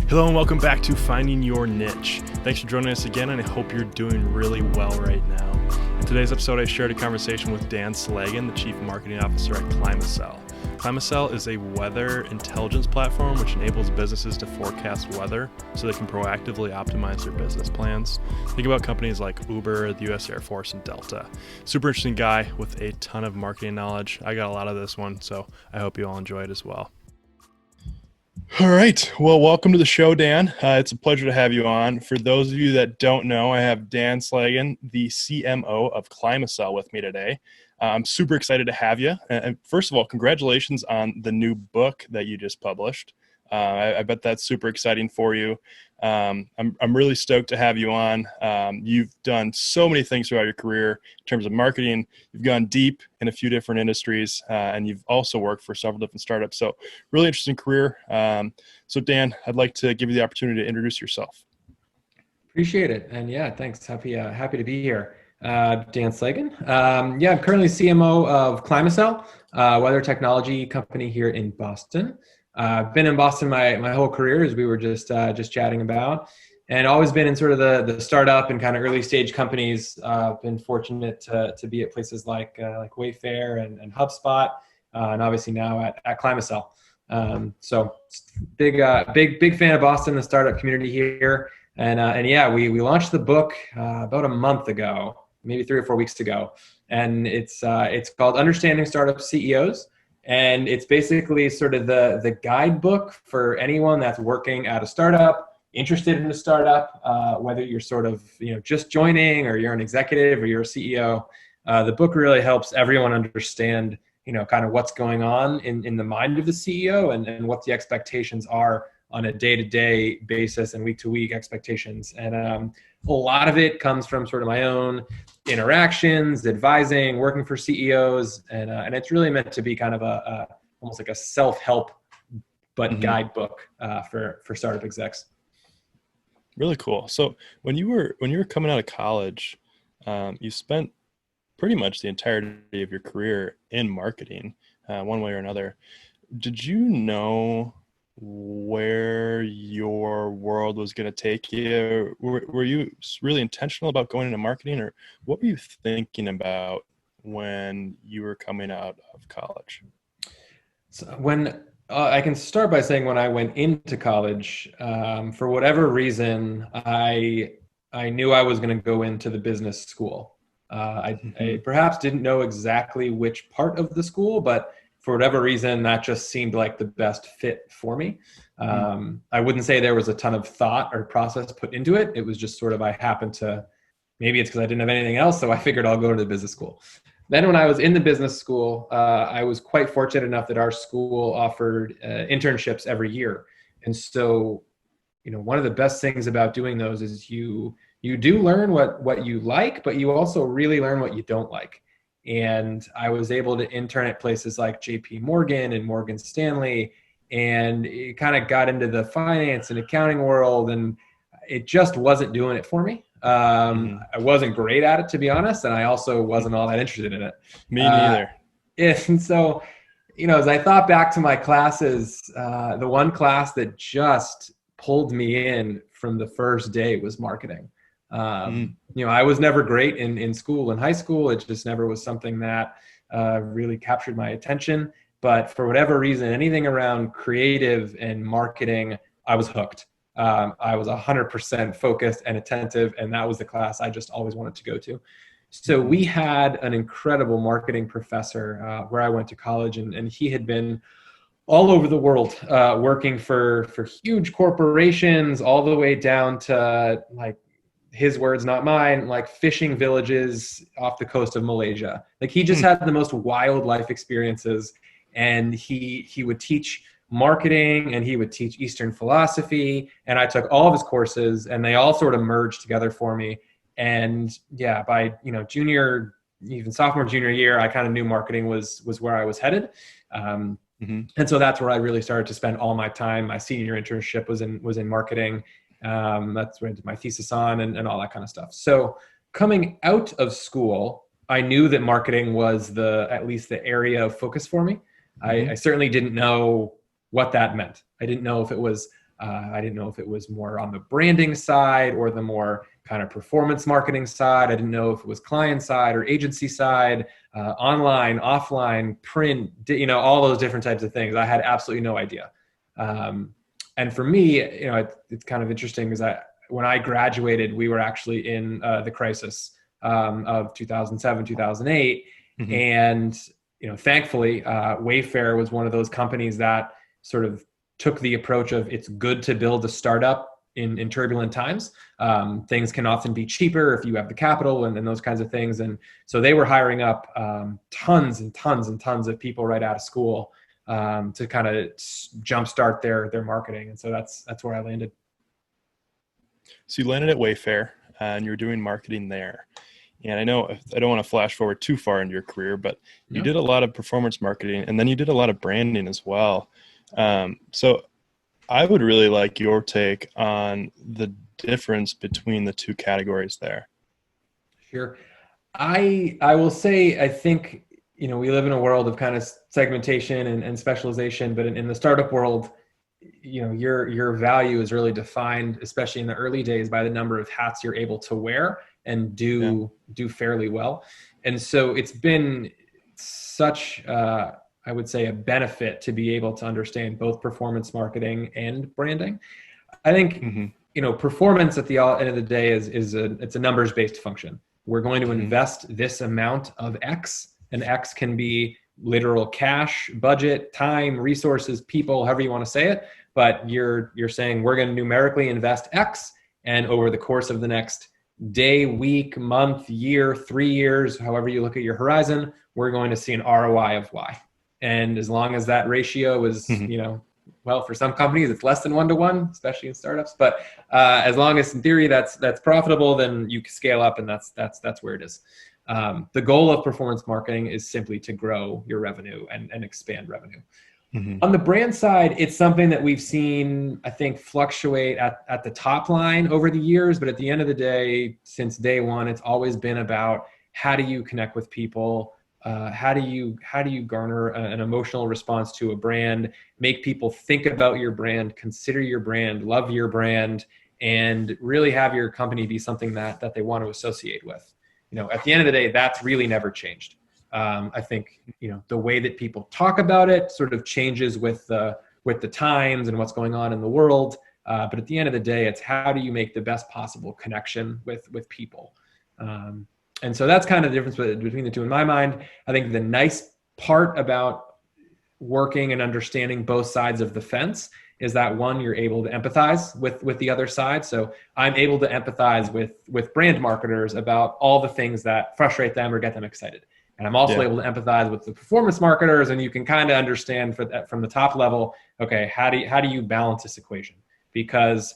Hello and welcome back to Finding Your Niche. Thanks for joining us again, and I hope you're doing really well right now. In today's episode, I shared a conversation with Dan Slagen, the Chief Marketing Officer at ClimaCell. ClimaCell is a weather intelligence platform which enables businesses to forecast weather so they can proactively optimize their business plans. Think about companies like Uber, the U.S. Air Force, and Delta. Super interesting guy with a ton of marketing knowledge. I got a lot of this one, so I hope you all enjoy it as well. All right. Well, welcome to the show, Dan. It's a pleasure to have you on. For those of you that don't know, I have Dan Slagen, the CMO of ClimaCell, with me today. I'm super excited to have you. And first of all, congratulations on the new book that you just published. I bet that's super exciting for you. I'm really stoked to have you on. You've done so many things throughout your career in terms of marketing. You've gone deep in a few different industries, and you've also worked for several different startups. So really interesting career. So Dan, I'd like to give you the opportunity to introduce yourself. Appreciate it. And yeah, thanks. Happy to be here. Dan Slagen. I'm currently CMO of ClimaCell, weather technology company here in Boston. I've been in Boston my whole career, as we were just chatting about, and always been in sort of the startup and kind of early stage companies. Been fortunate to be at places like Wayfair and HubSpot, and obviously now at ClimaCell. So big fan of Boston, the startup community here, and yeah, we launched the book about a month ago, maybe 3 or 4 weeks ago, and it's called Understanding Startup CEOs. And it's basically sort of the guidebook for anyone that's working at a startup, interested in a startup, whether you're sort of just joining or you're an executive or you're a CEO. The book really helps everyone understand kind of what's going on in the mind of the CEO and what the expectations are on a day-to-day basis and week-to-week expectations. And a lot of it comes from sort of my own interactions, advising, working for CEOs, and it's really meant to be kind of almost like a self-help but guidebook for startup execs. Really cool. So when you were coming out of college, you spent pretty much the entirety of your career in marketing, one way or another. Did you know where your world was going to take you? Were you really intentional about going into marketing, or what were you thinking about when you were coming out of college? So when I can start by saying when I went into college, for whatever reason, I knew I was going to go into the business school. I perhaps didn't know exactly which part of the school, but for whatever reason, that just seemed like the best fit for me. I wouldn't say there was a ton of thought or process put into it. It was just sort of, I happened to, maybe it's because I didn't have anything else, so I figured I'll go to the business school. Then when I was in the business school, I was quite fortunate enough that our school offered internships every year. And so, one of the best things about doing those is you do learn what you like, but you also really learn what you don't like. And I was able to intern at places like JP Morgan and Morgan Stanley, and it kind of got into the finance and accounting world, and it just wasn't doing it for me. I wasn't great at it, to be honest, and I also wasn't all that interested in it. Me neither. And so, as I thought back to my classes, the one class that just pulled me in from the first day was marketing. I was never great in school and high school. It just never was something that really captured my attention. But for whatever reason, anything around creative and marketing, I was hooked. I was 100% focused and attentive, and that was the class I just always wanted to go to. So we had an incredible marketing professor where I went to college, and he had been all over the world working for huge corporations, all the way down to, like, his words, not mine, like fishing villages off the coast of Malaysia. Like, he just had the most wild life experiences, and he would teach marketing and he would teach Eastern philosophy. And I took all of his courses, and they all sort of merged together for me. And yeah, by junior, even sophomore, junior year, I kind of knew marketing was where I was headed. And so that's where I really started to spend all my time. My senior internship was in marketing. That's where I did my thesis on and all that kind of stuff. So coming out of school, I knew that marketing was at least the area of focus for me. I certainly didn't know what that meant. I didn't know if it was I didn't know if it was more on the branding side or the more kind of performance marketing side. I didn't know if it was client side or agency side, online, offline, print, all those different types of things. I had absolutely no idea. And for me, it's kind of interesting because when I graduated, we were actually in the crisis of 2007, 2008. Mm-hmm. And, thankfully, Wayfair was one of those companies that sort of took the approach of it's good to build a startup in turbulent times. Things can often be cheaper if you have the capital and those kinds of things. And so they were hiring up tons and tons and tons of people right out of school to kind of jumpstart their marketing. And so that's where I landed. So you landed at Wayfair and you're doing marketing there. And I know I don't want to flash forward too far into your career, but you did a lot of performance marketing and then you did a lot of branding as well. So I would really like your take on the difference between the two categories there. Sure. I will say, I think, we live in a world of kind of segmentation and specialization, but in the startup world, your value is really defined, especially in the early days, by the number of hats you're able to wear and do fairly well. And so it's been such, I would say, a benefit to be able to understand both performance marketing and branding. I think, performance at the end of the day it's a numbers-based function. We're going to invest this amount of X, and X can be literal cash, budget, time, resources, people, however you want to say it. But you're saying we're going to numerically invest X, and over the course of the next day, week, month, year, 3 years, however you look at your horizon, we're going to see an ROI of Y. And as long as that ratio is, well, for some companies, it's less than 1-to-1, especially in startups. But as long as in theory that's profitable, then you can scale up, and that's where it is. The goal of performance marketing is simply to grow your revenue and expand revenue. On the brand side, it's something that we've seen, I think, fluctuate at the top line over the years. But at the end of the day, since day one, it's always been about how do you connect with people? How do you garner an emotional response to a brand, make people think about your brand, consider your brand, love your brand, and really have your company be something that they want to associate with. At the end of the day, that's really never changed. I think, the way that people talk about it sort of changes with the times and what's going on in the world. But at the end of the day, it's how do you make the best possible connection with people? And so that's kind of the difference between the two. In my mind, I think the nice part about working and understanding both sides of the fence is that, one, you're able to empathize with the other side. So I'm able to empathize with brand marketers about all the things that frustrate them or get them excited. And I'm also able to empathize with the performance marketers, and you can kind of understand from the top level, okay, how do you balance this equation? Because,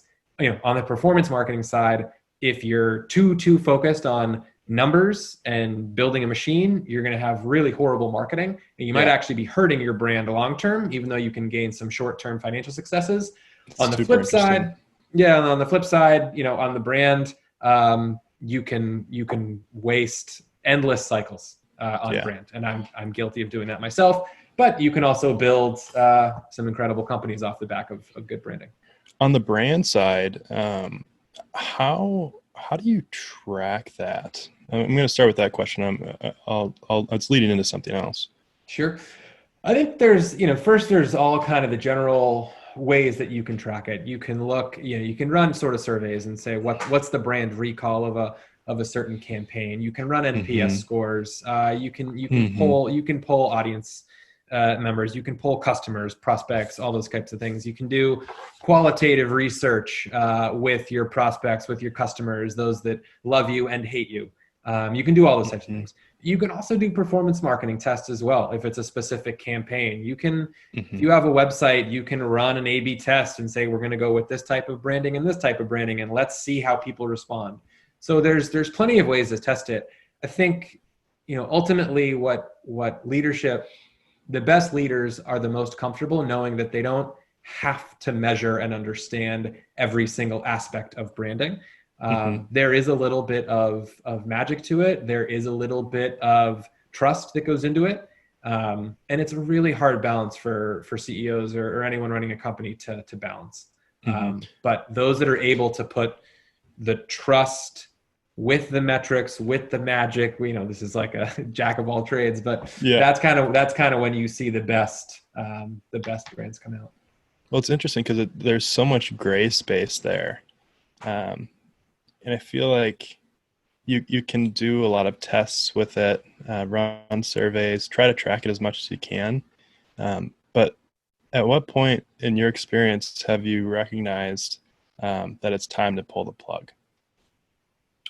on the performance marketing side, if you're too focused on numbers and building a machine, you're going to have really horrible marketing, and you might actually be hurting your brand long term, even though you can gain some short-term financial successes. On the flip side, on the brand, you can waste endless cycles on brand, and I'm guilty of doing that myself. But you can also build some incredible companies off the back of good branding. On the brand side, how do you track that? I'm going to start with that question. It's leading into something else. Sure. I think there's all kind of the general ways that you can track it. You can look, you can run sort of surveys and say what's the brand recall of a certain campaign. You can run NPS scores. You can poll audience members. You can poll customers, prospects, all those types of things. You can do qualitative research with your prospects, with your customers, those that love you and hate you. You can do all those types of things. You can also do performance marketing tests as well. If it's a specific campaign, you can, if you have a website, you can run an A/B test and say, we're going to go with this type of branding and this type of branding, and let's see how people respond. So there's plenty of ways to test it. I think, ultimately what leadership, the best leaders are the most comfortable knowing that they don't have to measure and understand every single aspect of branding. There is a little bit of magic to it. There is a little bit of trust that goes into it. And it's a really hard balance for CEOs or anyone running a company to balance. But those that are able to put the trust with the metrics, with the magic, this is like a jack of all trades, but that's kind of when you see the best brands come out. Well, it's interesting because there's so much gray space there. And I feel like you can do a lot of tests with it, run surveys, try to track it as much as you can. But at what point in your experience have you recognized that it's time to pull the plug?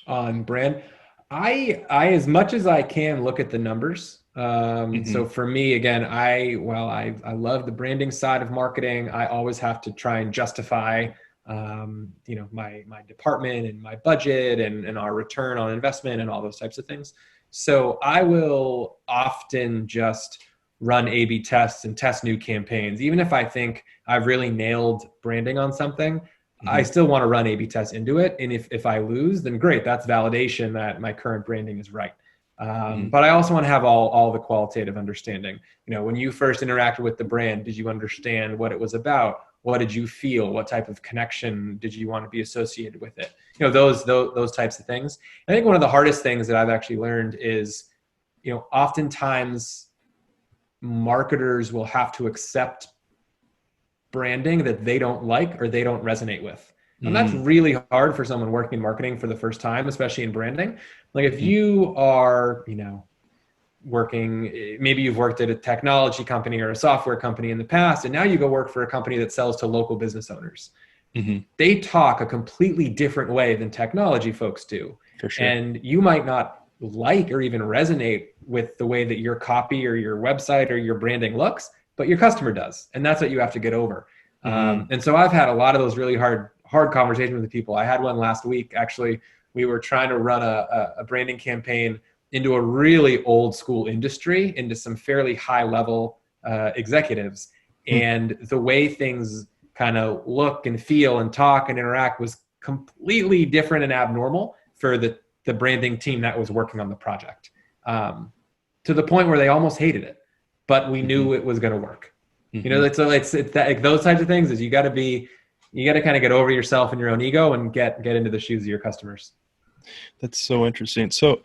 On brand, I as much as I can look at the numbers. So for me, again, I love the branding side of marketing. I always have to try and justify my department and my budget and our return on investment and all those types of things. So I will often just run A/B tests and test new campaigns. Even if I think I've really nailed branding on something, I still want to run A/B tests into it. And if I lose, then great, that's validation that my current branding is right. But I also want to have all the qualitative understanding. When you first interacted with the brand, did you understand what it was about? What did you feel? What type of connection did you want to be associated with it? Those types of things. I think one of the hardest things that I've actually learned is, oftentimes marketers will have to accept branding that they don't like or they don't resonate with. And that's really hard for someone working in marketing for the first time, especially in branding. Like if you are, working, maybe you've worked at a technology company or a software company in the past, and now you go work for a company that sells to local business owners. They talk a completely different way than technology folks do. For sure. And you might not like or even resonate with the way that your copy or your website or your branding looks, but your customer does. And that's what you have to get over. And so I've had a lot of those really hard conversations with people. I had one last week, actually. We were trying to run a branding campaign into a really old school industry, into some fairly high level executives. And the way things kind of look and feel and talk and interact was completely different and abnormal for the branding team that was working on the project, to the point where they almost hated it, but we knew it was going to work. It's that, like, those types of things is you got to kind of get over yourself and your own ego and get into the shoes of your customers. That's so interesting. So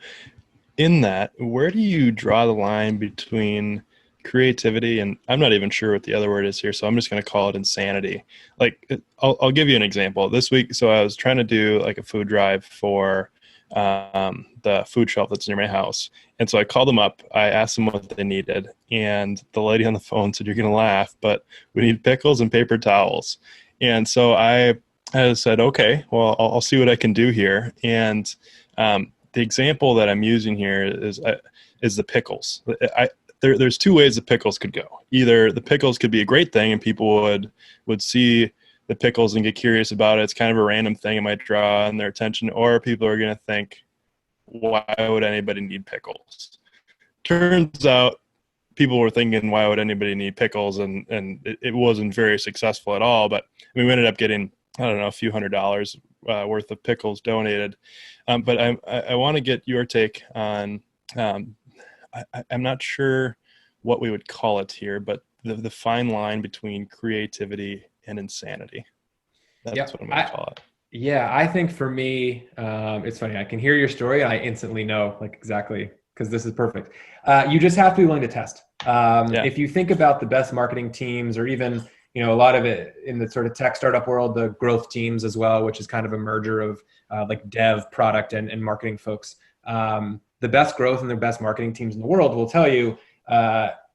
in that, where do you draw the line between creativity and, I'm not even sure what the other word is here, so I'm just going to call it insanity. Like, I'll give you an example. This week, so I was trying to do like a food drive for the food shelf that's near my house. And so I called them up, I asked them what they needed, and the lady on the phone said, "You're going to laugh, but we need pickles and paper towels." And so I said, okay, well, I'll see what I can do here. And the example that I'm using here is the pickles. There's two ways the pickles could go. Either the pickles could be a great thing and people would see the pickles and get curious about it. It's kind of a random thing. It might draw on their attention, or people are going to think, why would anybody need pickles? Turns out people were thinking, why would anybody need pickles? And it wasn't very successful at all. But we ended up getting, I don't know, a few $100s worth of pickles donated. But I want to get your take on, I'm not sure what we would call it here, but the fine line between creativity and insanity. That's what I'm going to call it. Yeah, I think for me, it's funny. I can hear your story and I instantly know, like, exactly, because this is perfect. You just have to be willing to test. If you think about the best marketing teams, or even, a lot of it in the sort of tech startup world, the growth teams as well, which is kind of a merger of like dev, product, and marketing folks. The best growth and the best marketing teams in the world will tell you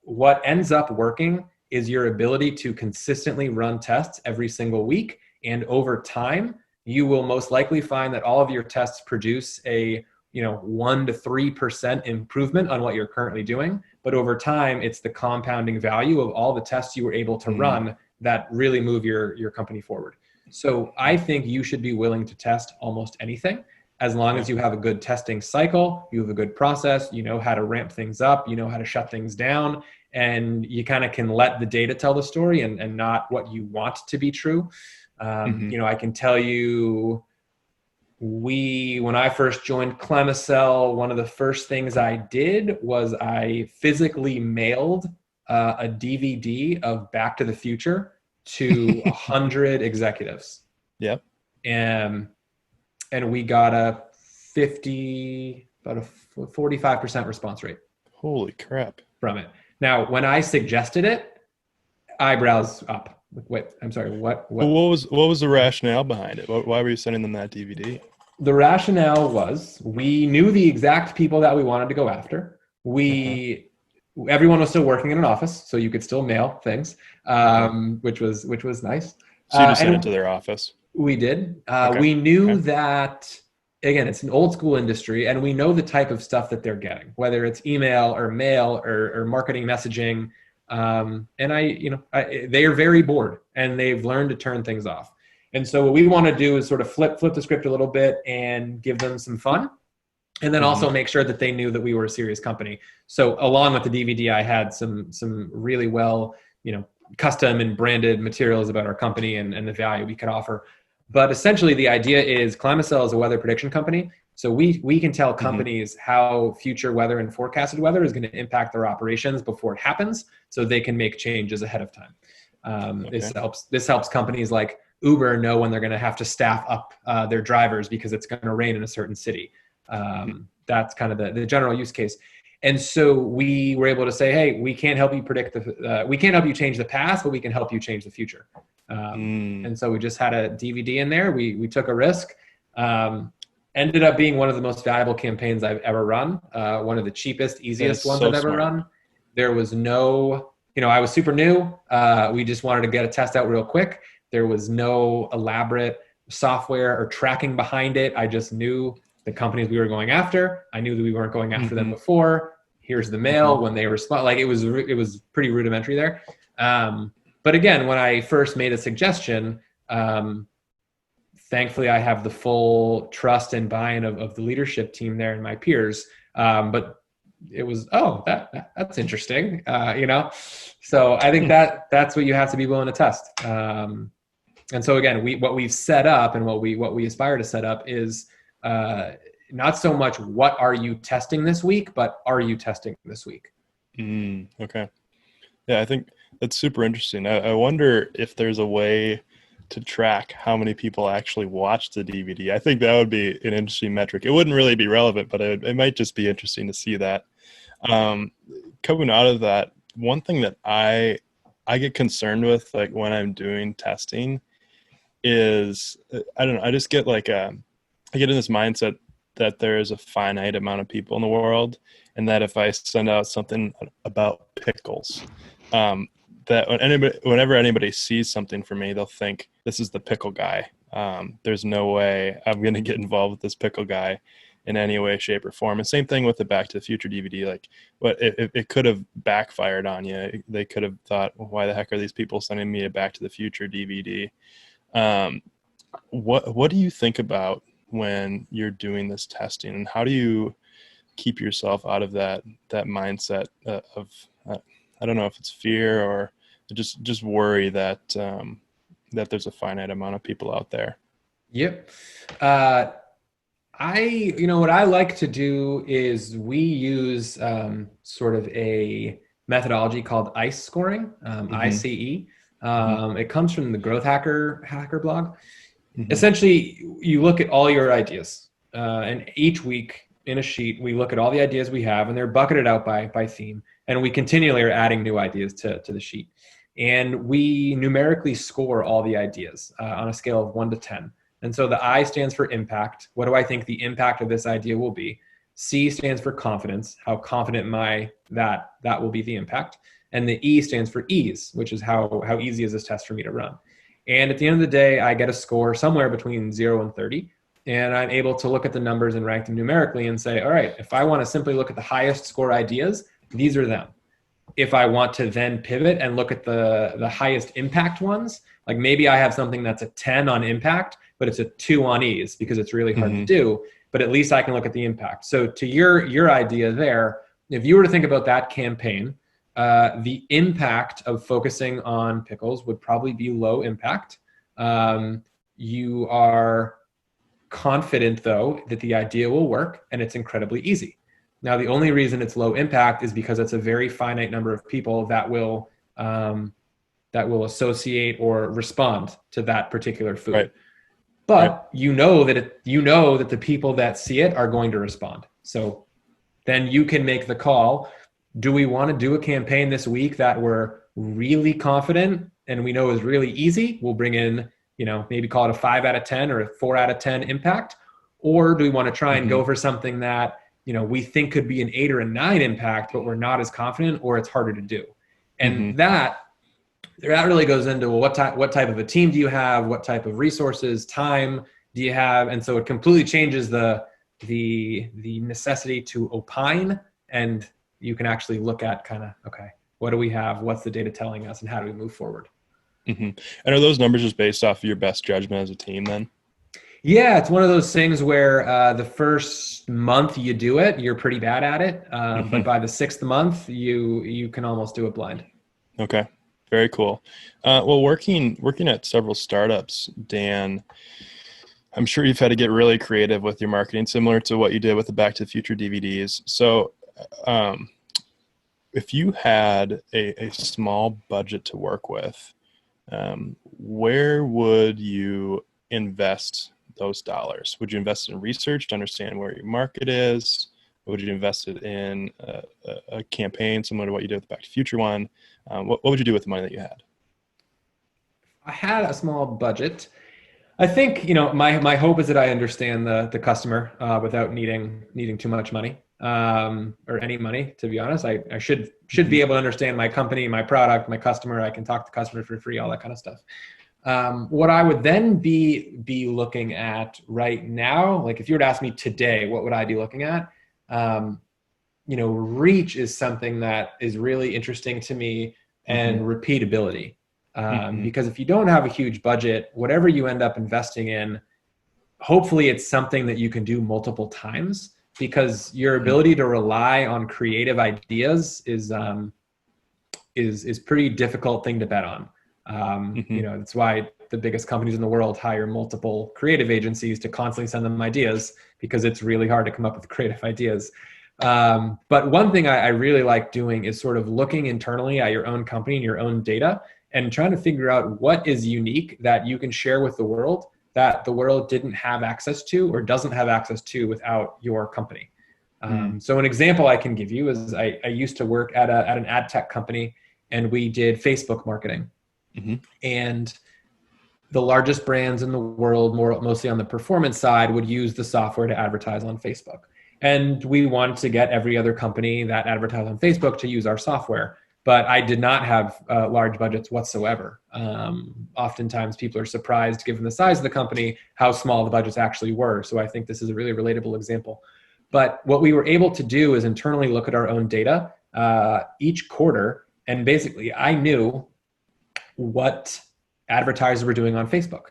what ends up working is your ability to consistently run tests every single week. And over time, you will most likely find that all of your tests produce a 1 to 3% improvement on what you're currently doing. But over time, it's the compounding value of all the tests you were able to run that really move your company forward. So I think you should be willing to test almost anything, as long as you have a good testing cycle, you have a good process, you know how to ramp things up, you know how to shut things down, and you kind of can let the data tell the story and not what you want to be true. I can tell you, when I first joined ClimaCell, one of the first things I did was I physically mailed a DVD of Back to the Future to 100 executives. Yep. And we got about a 45% response rate. Holy crap. From it. Now, when I suggested it, eyebrows up. Wait, I'm sorry. What? Well, what was the rationale behind it? Why were you sending them that DVD? The rationale was we knew the exact people that we wanted to go after. Everyone was still working in an office, so you could still mail things, which was nice. So you just sent it to their office? We did. We knew that, again, it's an old school industry, and we know the type of stuff that they're getting, whether it's email or mail or marketing messaging. They are very bored, and they've learned to turn things off. And so what we want to do is sort of flip the script a little bit and give them some fun, and then also make sure that they knew that we were a serious company. So along with the DVD, I had some really well, custom and branded materials about our company and the value we could offer. But essentially, the idea is ClimaCell is a weather prediction company. So we can tell companies how future weather and forecasted weather is going to impact their operations before it happens, so they can make changes ahead of time. This helps companies like Uber know when they're going to have to staff up their drivers because it's going to rain in a certain city. That's kind of the general use case. And so we were able to say, hey, we can't help you predict we can't help you change the past, but we can help you change the future. And so we just had a DVD in there. We took a risk. Ended up being one of the most valuable campaigns I've ever run. One of the cheapest, easiest ones I've ever run. There was no, I was super new. We just wanted to get a test out real quick. There was no elaborate software or tracking behind it. I just knew the companies we were going after. I knew that we weren't going after them before. Here's the mail when they respond. Like it was pretty rudimentary there. But again, when I first made a suggestion, thankfully I have the full trust and buy-in of the leadership team there and my peers. But it was, that's interesting. So I think that's what you have to be willing to test. And so again, what we've set up and what we aspire to set up is not so much what are you testing this week, but are you testing this week? Okay. Yeah, I think that's super interesting. I wonder if there's a way to track how many people actually watch the DVD. I think that would be an interesting metric. It wouldn't really be relevant, but it might just be interesting to see that. Coming out of that, one thing that I get concerned with, like when I'm doing testing, is I don't know. I just get I get in this mindset that there is a finite amount of people in the world, and that if I send out something about pickles, that whenever anybody sees something from me, they'll think this is the pickle guy. There's no way I'm going to get involved with this pickle guy in any way, shape, or form. And same thing with the Back to the Future DVD. Like, it could have backfired on you. They could have thought, well, why the heck are these people sending me a Back to the Future DVD? What do you think about when you're doing this testing, and how do you keep yourself out of that mindset of I don't know if it's fear or just worry that there's a finite amount of people out there? Yep. What I like to do is we use sort of a methodology called ICE scoring, ICE. It comes from the Growth Hacker blog. Essentially, you look at all your ideas, and each week in a sheet, we look at all the ideas we have, and they're bucketed out by theme, and we continually are adding new ideas to the sheet. And we numerically score all the ideas on a scale of 1 to 10. And so the I stands for impact. What do I think the impact of this idea will be? C stands for confidence. How confident am I that will be the impact? And the E stands for ease, which is how easy is this test for me to run? And at the end of the day, I get a score somewhere between 0 and 30. And I'm able to look at the numbers and rank them numerically and say, all right, if I want to simply look at the highest score ideas, these are them. If I want to then pivot and look at the highest impact ones, like maybe I have something that's a 10 on impact, but it's a 2 on ease because it's really hard to do, but at least I can look at the impact. So to your idea there, if you were to think about that campaign, the impact of focusing on pickles would probably be low impact. You are confident, though, that the idea will work, and it's incredibly easy. Now, the only reason it's low impact is because it's a very finite number of people that will that will associate or respond to that particular food. Right. But you know that the people that see it are going to respond. So then you can make the call. Do we want to do a campaign this week that we're really confident and we know is really easy? We'll bring in, maybe call it a 5 out of 10 or a 4 out of 10 impact. Or do we want to try and go for something that, we think could be an 8 or a 9 impact, but we're not as confident, or it's harder to do? And that really goes into, well, what type of a team do you have? What type of resources, time do you have? And so it completely changes the necessity to opine, and you can actually look at kind of, okay, what do we have? What's the data telling us, and how do we move forward? And are those numbers just based off of your best judgment as a team then? Yeah, it's one of those things where the first month you do it, you're pretty bad at it. But by the 6th month, you can almost do it blind. Okay. Very cool. Well, working at several startups, Dan, I'm sure you've had to get really creative with your marketing, similar to what you did with the Back to the Future DVDs. So if you had a small budget to work with, where would you invest those dollars? Would you invest in research to understand where your market is? Or would you invest it in a campaign similar to what you did with the Back to the Future one? What would you do with the money that you had? I had a small budget. I think, my hope is that I understand the customer without needing too much money, or any money, to be honest. I should be able to understand my company, my product, my customer. I can talk to customers for free, all that kind of stuff. What I would then be looking at right now, like if you were to ask me today, what would I be looking at? Reach is something that is really interesting to me, and repeatability. Because if you don't have a huge budget, whatever you end up investing in, hopefully it's something that you can do multiple times, because your ability to rely on creative ideas is pretty difficult thing to bet on. That's why the biggest companies in the world hire multiple creative agencies to constantly send them ideas, because it's really hard to come up with creative ideas. But one thing I really like doing is sort of looking internally at your own company and your own data, and trying to figure out what is unique that you can share with the world that the world didn't have access to or doesn't have access to without your company. So an example I can give you is I used to work at an ad tech company, and we did Facebook marketing. And the largest brands in the world, mostly on the performance side, would use the software to advertise on Facebook. And we wanted to get every other company that advertised on Facebook to use our software. But I did not have large budgets whatsoever. Oftentimes people are surprised, given the size of the company, how small the budgets actually were. So I think this is a really relatable example. But what we were able to do is internally look at our own data each quarter. And basically I knew what advertisers were doing on Facebook,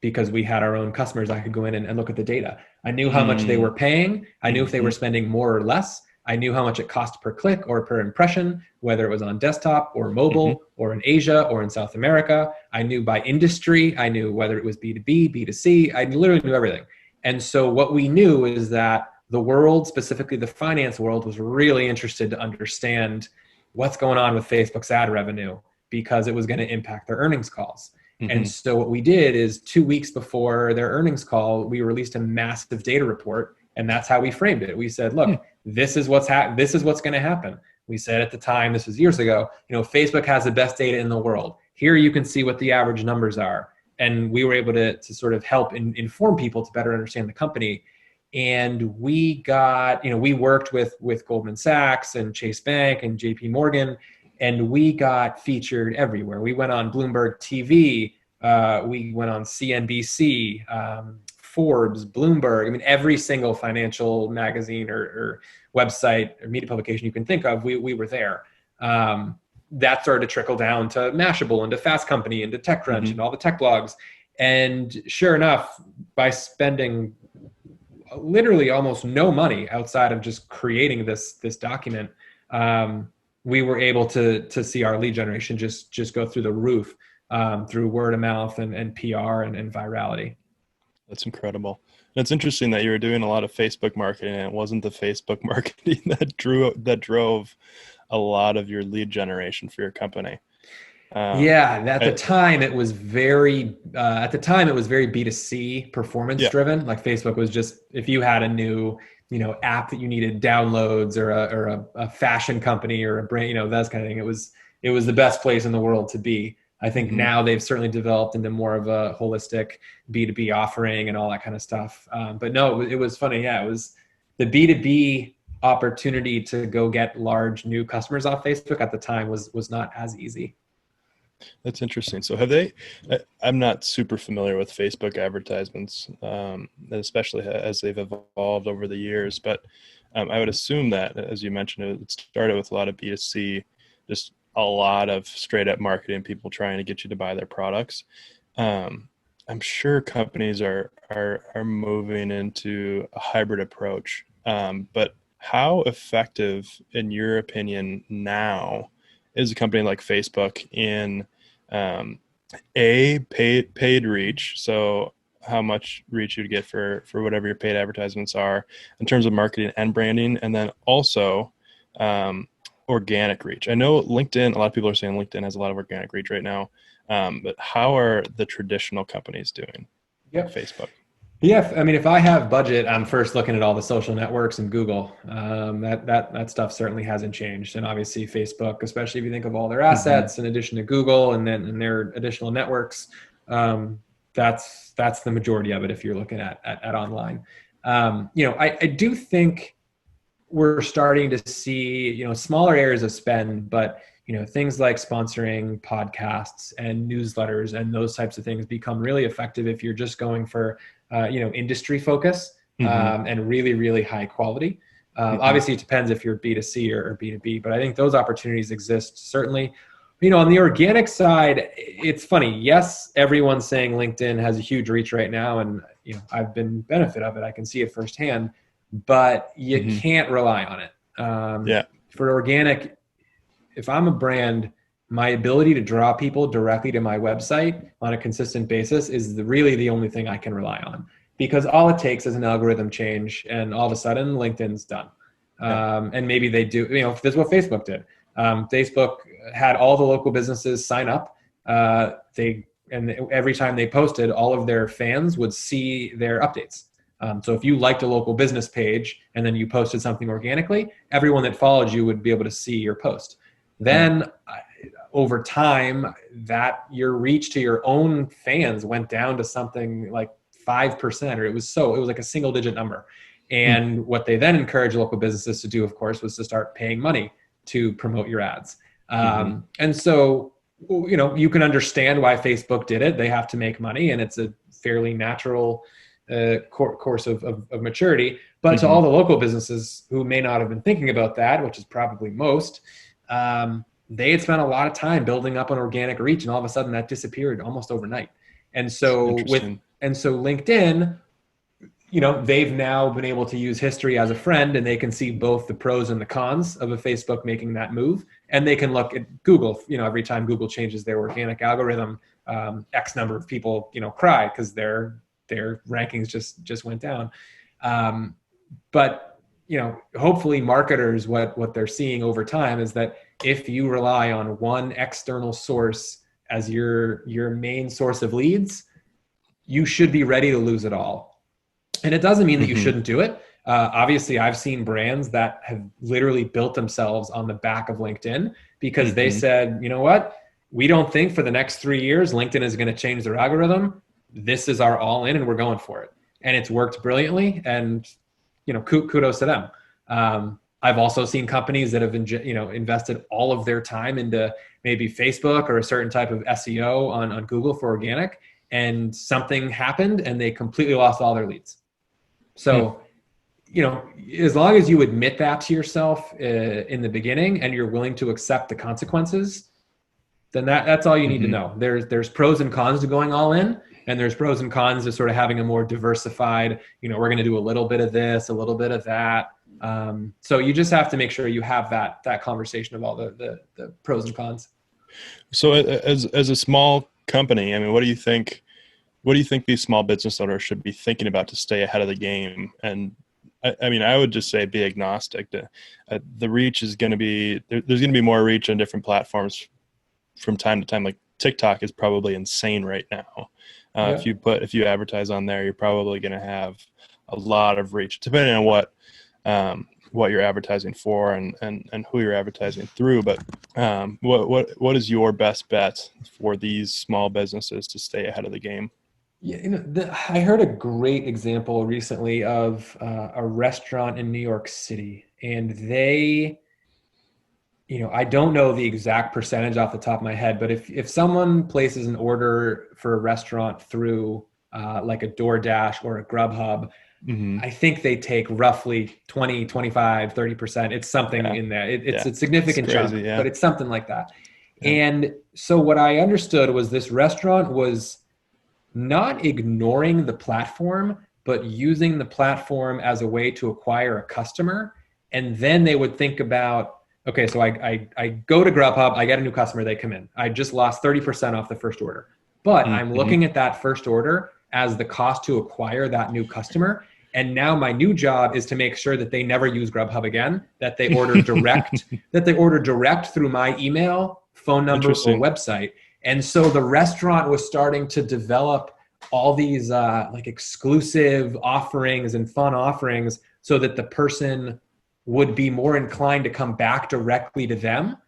because we had our own customers. I could go in and look at the data. I knew how much they were paying. I knew if they were spending more or less. I knew how much it cost per click or per impression, whether it was on desktop or mobile or in Asia or in South America. I knew by industry. I knew whether it was B2B, B2C. I literally knew everything. And so what we knew is that the world, specifically the finance world, was really interested to understand what's going on with Facebook's ad revenue, because it was going to impact their earnings calls. And so what we did is 2 weeks before their earnings call, we released a massive data report. And that's how we framed it. We said, look, this is what's going to happen. We said at the time, this was years ago, Facebook has the best data in the world. Here you can see what the average numbers are. And we were able to sort of help inform people to better understand the company. And we got, we worked with Goldman Sachs and Chase Bank and JP Morgan, and we got featured everywhere. We went on Bloomberg TV. We went on CNBC, Forbes, Bloomberg. I mean, every single financial magazine or website or media publication you can think of, we were there. That started to trickle down to Mashable and to Fast Company and to TechCrunch and all the tech blogs. And sure enough, by spending literally almost no money outside of just creating this document, we were able to see our lead generation just go through the roof, through word of mouth and PR and virality. That's incredible. And it's interesting that you were doing a lot of Facebook marketing, and it wasn't the Facebook marketing that drove a lot of your lead generation for your company. Yeah, at the time it was very B2C performance Yeah. driven. Like Facebook was just, if you had a new, app that you needed downloads, or a fashion company or a brand, that kind of thing, it was the best place in the world to be. I think Mm-hmm. now they've certainly developed into more of a holistic B2B offering and all that kind of stuff. But no, it was funny. Yeah, it was the B2B opportunity to go get large new customers off Facebook at the time was not as easy. That's interesting. So have they, I'm not super familiar with Facebook advertisements, especially as they've evolved over the years, but I would assume that, as you mentioned, it started with a lot of B2C, just a lot of straight up marketing, people trying to get you to buy their products. I'm sure companies are moving into a hybrid approach. But how effective, in your opinion, now is a company like Facebook in um, paid reach? So how much reach you'd get for whatever your paid advertisements are in terms of marketing and branding, and then also um, organic reach. I know LinkedIn, a lot of people are saying LinkedIn has a lot of organic reach right now, but how are the traditional companies doing, like Yep. Facebook? Yeah, I mean, if I have budget, I'm first looking at all the social networks and Google. That stuff certainly hasn't changed, and obviously Facebook, especially if you think of all their Mm-hmm. assets in addition to Google and their additional networks. um, that's the majority of it if you're looking at online. I do think we're starting to see, smaller areas of spend, but things like sponsoring podcasts and newsletters and those types of things become really effective if you're just going for industry focus, Mm-hmm. and really, really high quality. Mm-hmm. Obviously, it depends if you're B2C or B2B, but I think those opportunities exist certainly. On the organic side, it's funny. Yes, everyone's saying LinkedIn has a huge reach right now, and I've been benefit of it. I can see it firsthand, but you Mm-hmm. can't rely on it. Yeah. For organic, if I'm a brand, my ability to draw people directly to my website on a consistent basis is really the only thing I can rely on, because all it takes is an algorithm change and all of a sudden LinkedIn's done. Yeah. And maybe they do, this is what Facebook did. Facebook had all the local businesses sign up. And every time they posted, all of their fans would see their updates. So if you liked a local business page and then you posted something organically, everyone that followed you would be able to see your post. Then over time, that your reach to your own fans went down to something like 5%, or it was like a single digit number. And what they then encouraged local businesses to do, of course, was to start paying money to promote your ads. Mm-hmm. And so, you can understand why Facebook did it. They have to make money, and it's a fairly natural course of maturity. But to Mm-hmm. all the local businesses who may not have been thinking about that, which is probably most, they had spent a lot of time building up an organic reach, and all of a sudden that disappeared almost overnight. And so Interesting. LinkedIn, they've now been able to use history as a friend, and they can see both the pros and the cons of a Facebook making that move. And they can look at Google, every time Google changes their organic algorithm, X number of people, cry because their rankings just went down. But hopefully marketers, what they're seeing over time is that if you rely on one external source as your main source of leads, you should be ready to lose it all. And it doesn't mean that you Mm-hmm. shouldn't do it. Obviously, I've seen brands that have literally built themselves on the back of LinkedIn because they Mm-hmm. said, you know what? We don't think for the next 3 years, LinkedIn is going to change their algorithm. This is our all in and we're going for it. And it's worked brilliantly. And, kudos to them. I've also seen companies that have invested all of their time into maybe Facebook or a certain type of SEO on Google for organic, and something happened and they completely lost all their leads. So, as long as you admit that to yourself in the beginning and you're willing to accept the consequences, then that's all you need to Mm-hmm. know. There's pros and cons to going all in, and there's pros and cons to sort of having a more diversified, we're going to do a little bit of this, a little bit of that. So you just have to make sure you have that conversation of all the pros and cons. So as a small company, I mean, what do you think these small business owners should be thinking about to stay ahead of the game? And I mean, I would just say be agnostic. The reach is going to be there's going to be more reach on different platforms from time to time. Like TikTok is probably insane right now. Yeah. If you advertise on there, you're probably going to have a lot of reach, depending on what you're advertising for and who you're advertising through. But what is your best bet for these small businesses to stay ahead of the game? Yeah, I heard a great example recently of a restaurant in New York City, and they, I don't know the exact percentage off the top of my head, but if someone places an order for a restaurant through like a DoorDash or a Grubhub, Mm-hmm. I think they take roughly 20, 25, 30%. It's something Yeah. in there. It's Yeah. a significant It's crazy. chunk, Yeah. but it's something like that. Yeah. And so what I understood was this restaurant was not ignoring the platform, but using the platform as a way to acquire a customer. And then they would think about, okay, so I go to Grubhub, I get a new customer, they come in. I just lost 30% off the first order. But I'm Mm-hmm. looking at that first order as the cost to acquire that new customer. And now my new job is to make sure that they never use Grubhub again, that they order direct through my email, phone number, or website. And so the restaurant was starting to develop all these like exclusive offerings and fun offerings so that the person would be more inclined to come back directly to them.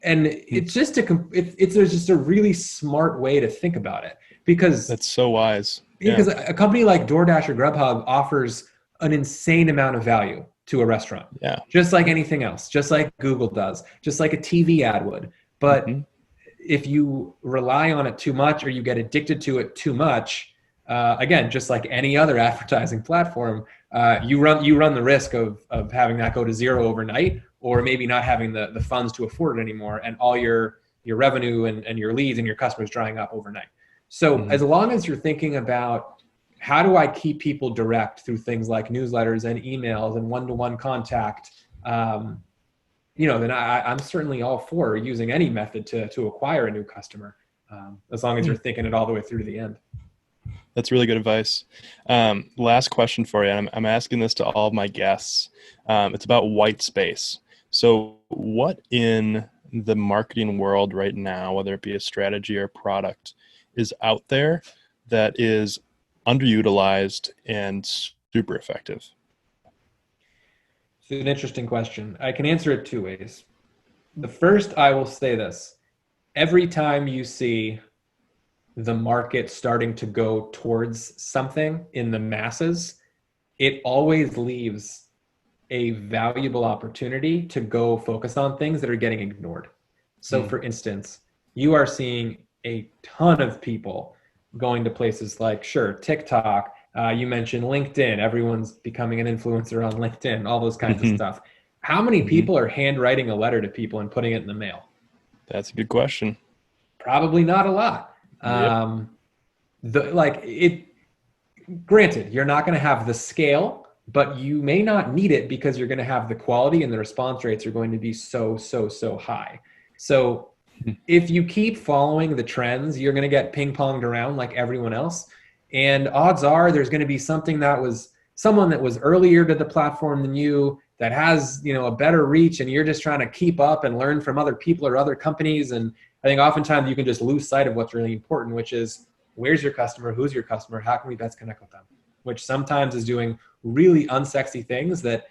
And it's just there's just a really smart way to think about it, because That's so wise. because a company like DoorDash or Grubhub offers an insane amount of value to a restaurant. Yeah. Just like anything else, just like Google does, just like a TV ad would. But if you rely on it too much or you get addicted to it too much, again, just like any other advertising platform, you run the risk of having that go to zero overnight, or maybe not having the funds to afford it anymore, and all your revenue and your leads and your customers drying up overnight. So as long as you're thinking about how do I keep people direct through things like newsletters and emails and one-to-one contact, then I'm certainly all for using any method to acquire a new customer, as long as you're thinking it all the way through to the end. That's really good advice. Last question for you. I'm asking this to all of my guests. It's about white space. So what in the marketing world right now, whether it be a strategy or a product, is out there that is underutilized and super effective? It's an interesting question. I can answer it two ways. The first, I will say this. Every time you see the market starting to go towards something in the masses, it always leaves a valuable opportunity to go focus on things that are getting ignored. So for instance, you are seeing a ton of people going to places like, TikTok. You mentioned LinkedIn. Everyone's becoming an influencer on LinkedIn, all those kinds of stuff. How many people are handwriting a letter to people and putting it in the mail? That's a good question. Probably not a lot. Granted, you're not going to have the scale, but you may not need it because you're going to have the quality, and the response rates are going to be so high. So if you keep following the trends, you're going to get ping ponged around like everyone else. And odds are there's going to be someone that was earlier to the platform than you, that has, a better reach, and you're just trying to keep up and learn from other people or other companies. And I think oftentimes you can just lose sight of what's really important, which is, where's your customer? Who's your customer? How can we best connect with them? Which sometimes is doing really unsexy things that,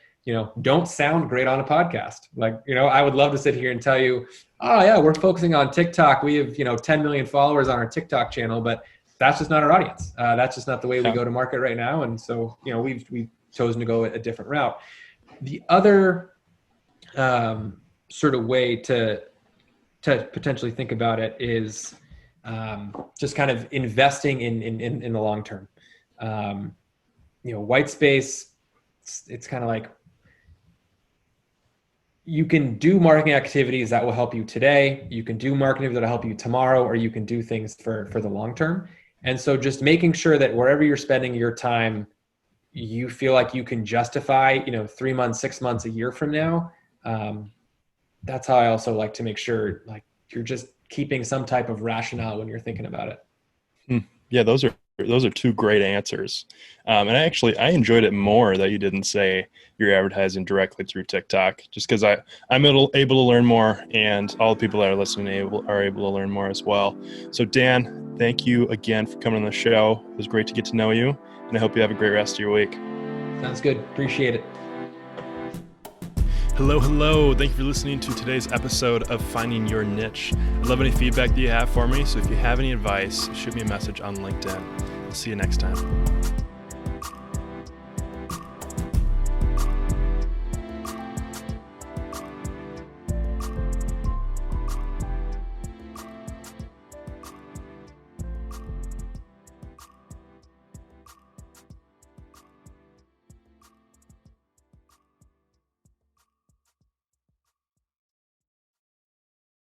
don't sound great on a podcast. Like, I would love to sit here and tell you, oh yeah, we're focusing on TikTok. We have, 10 million followers on our TikTok channel, but that's just not our audience. That's just not the way we go to market right now. And so, we've chosen to go a different route. The other sort of way to potentially think about it is just kind of investing in the long term. White space, it's kind of like, you can do marketing activities that will help you today. You can do marketing that will help you tomorrow, or you can do things for the long term. And so just making sure that wherever you're spending your time, you feel like you can justify, 3 months, 6 months, a year from now. That's how I also like to make sure, like, you're just keeping some type of rationale when you're thinking about it. Yeah, those are those are two great answers. And I enjoyed it more that you didn't say you're advertising directly through TikTok, just because I'm able to learn more, and all the people that are listening are able to learn more as well. So Dan, thank you again for coming on the show. It was great to get to know you, and I hope you have a great rest of your week. Sounds good. Appreciate it. Hello. Thank you for listening to today's episode of Finding Your Niche. I'd love any feedback that you have for me. So if you have any advice, shoot me a message on LinkedIn. I'll see you next time.